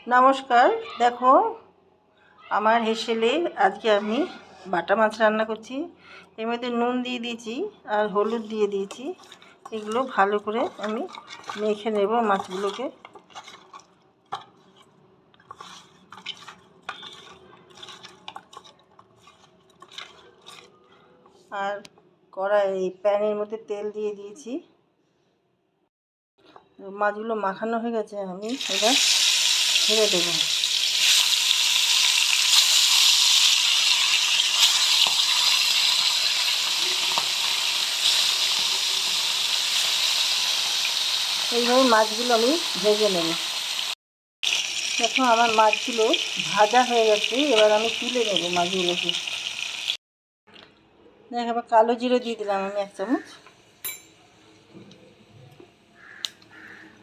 নমস্কার। দেখো, আমার হেসেলে আজকে আমি বাটা মাছ রান্না করছি। এর মধ্যে নুন দিয়ে দিয়েছি আর হলুদ দিয়ে দিয়েছি। এগুলো ভালো করে আমি মেখে নেব মাছগুলোকে। আর কড়াই প্যানের মধ্যে তেল দিয়ে দিয়েছি। মাছগুলো মাখানো হয়ে গেছে, আমি এবার ছেড়ে দেবো। এইভাবে মাছগুলো আমি ভেজে নেব। দেখো, আমার মাছগুলো ভাজা হয়ে গেছে, এবার আমি তুলে নেব মাছগুলোকে। দেখ, এবার কালো জিরে দিয়ে দিলাম আমি 1 চামচ।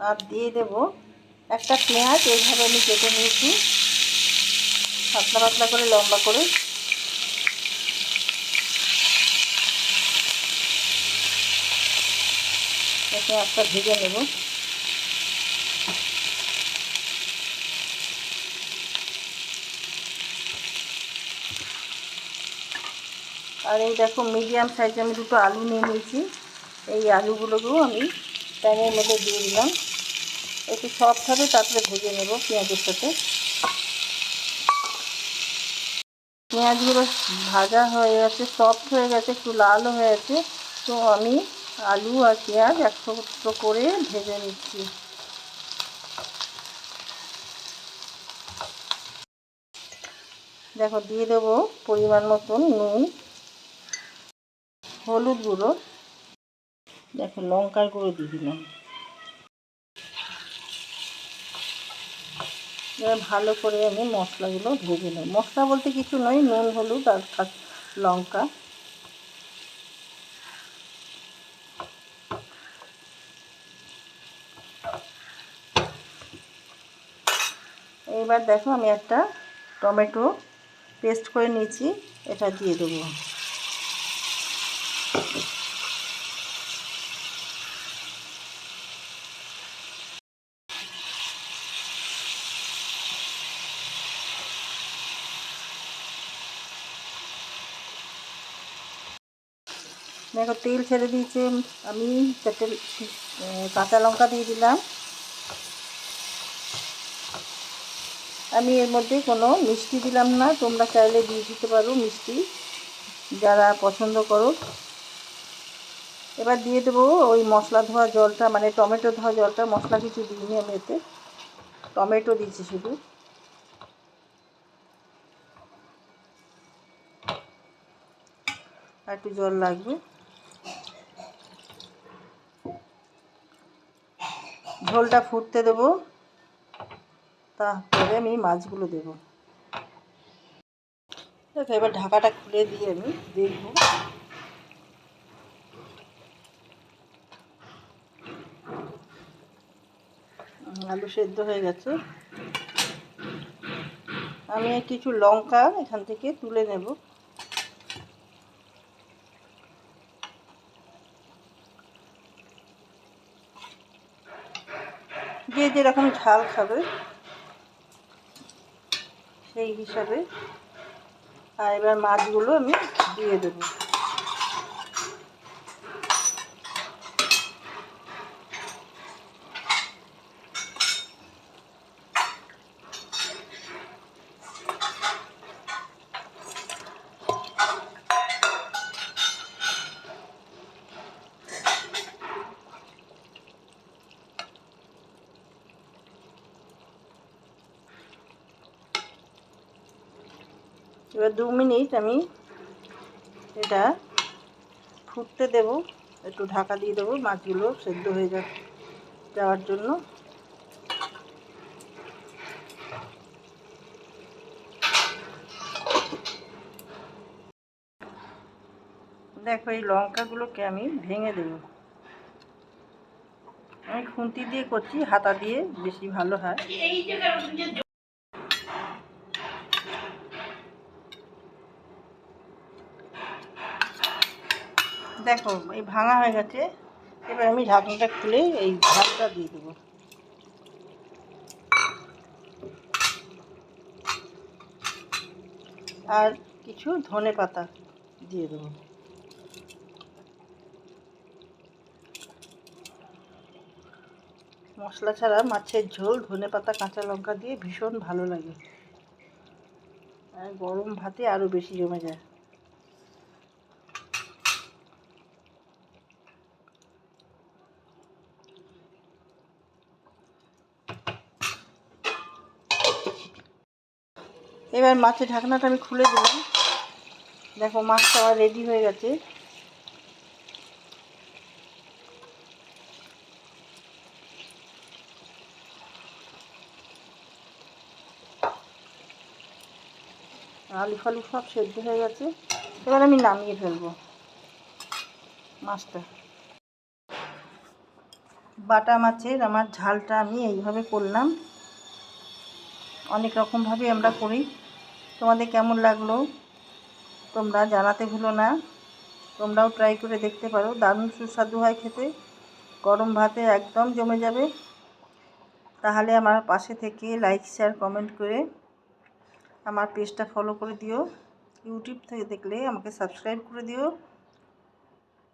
আর দিয়ে দেব একটা পেঁয়াজ, এইভাবে আমি কেটে নিয়েছি পাতলা পাতলা করে, লম্বা করে। পেঁয়াজটা ভেজে নেব। আর এই দেখো, মিডিয়াম সাইজে আমি 2টো আলু নিয়ে নিয়েছি। এই আলুগুলোকেও আমি প্যানের মধ্যে দিয়ে দিলাম। একটু সফট হবে, তারপরে ভেজে নেব পেঁয়াজের সাথে। পেঁয়াজগুলো ভাজা হয়ে গেছে, সফট হয়ে গেছে, একটু লালও হয়ে গেছে। তো আমি আলু আর পেঁয়াজ একটু করে ভেজে নিচ্ছি। দেখো, দিয়ে দেবো পরিমাণ মতন নুন, হলুদ গুঁড়ো, দেখো লঙ্কার গুঁড়ো দিয়ে দিলাম। এবার ভালো করে আমি মশলাগুলো ভেজে নেব। মশলা বলতে কিছু নয়, নুন, হলুদ আর লঙ্কা। এইবার দেখো, আমি একটা টমেটো পেস্ট করে নিয়েছি, এটা দিয়ে দেবো। দেখো, তেল ছেড়ে দিয়েছে। আমি কাঁচা লঙ্কা দিয়ে দিলাম। আমি এর মধ্যে কোনো মিষ্টি দিলাম না, তোমরা চাইলে দিয়ে দিতে পারো মিষ্টি, যারা পছন্দ করো। এবার দিয়ে দেবো ওই মশলা ধোয়া জলটা, মানে টমেটো ধোয়া জলটা। মশলা কিছু দিইনি আমি, এতে টমেটো দিচ্ছি শুধু। আর একটু জল লাগবে। ঝোলটা ফুটতে দেবো, তারপরে আমি মাছগুলো দেবো। দেখো, এবার ঢাকাটা খুলে দিয়ে আমি দেখবো। আলু সেদ্ধ হয়ে গেছে। আমি কিছু লঙ্কা এখান থেকে তুলে নেব। যে যেরকম ঝাল খাবে সেই হিসাবে। আর এবার মাছগুলো আমি দিয়ে দেবো। এবার 2 মিনিট আমি এটা ফুটতে দেব। একটু ঢাকা দিয়ে দেবো মাছগুলো সেদ্ধ হয়ে যাওয়ার জন্য। দেখো, এই লঙ্কাগুলোকে আমি ভেঙে দেব। আমি খুন্তি দিয়ে করছি, হাতা দিয়ে বেশি ভালো হয়। দেখো, এই ভাঙা হয়ে গেছে। এবার আমি ঢাকনাটা খুলে এই ঝালটা দিয়ে দেবো। আর কিছু ধনে পাতা দিয়ে দেবো। মশলা ছাড়া মাছের ঝোল ধনে পাতা কাঁচা লঙ্কা দিয়ে ভীষণ ভালো লাগে, আর গরম ভাতে আরও বেশি জমে যায়। এবার মাছের ঢাকনাটা আমি খুলে দিলাম। দেখো মাছটা আমার রেডি হয়ে গেছে। আলু ফালু সব সেদ্ধ হয়ে গেছে। এবার আমি নামিয়ে ফেলবো মাছটা। বাটা মাছের আমার ঝালটা আমি এইভাবে করলাম। অনেক রকমভাবে আমরা করি, তোমাদের কেমন লাগলো তোমরা জানাতে ভুলো না। তোমরাও ট্রাই করে দেখতে পারো, দারুণ সুস্বাদু হয় খেতে, গরম ভাতে একদম জমে যাবে। তাহলে আমার পাশে থেকে লাইক শেয়ার কমেন্ট করে আমার পেজটা ফলো করে দিও। ইউটিউব থেকে দেখলে আমাকে সাবস্ক্রাইব করে দিও,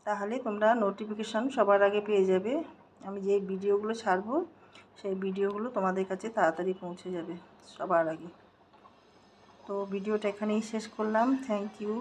তাহলে তোমরা নোটিফিকেশান সবার আগে পেয়ে যাবে। আমি যে ভিডিওগুলো ছাড়বো সেই ভিডিওগুলো তোমাদের কাছে তাড়াতাড়ি পৌঁছে যাবে সবার আগে। তো ভিডিওটা এখানেই শেষ করলাম। Thank you.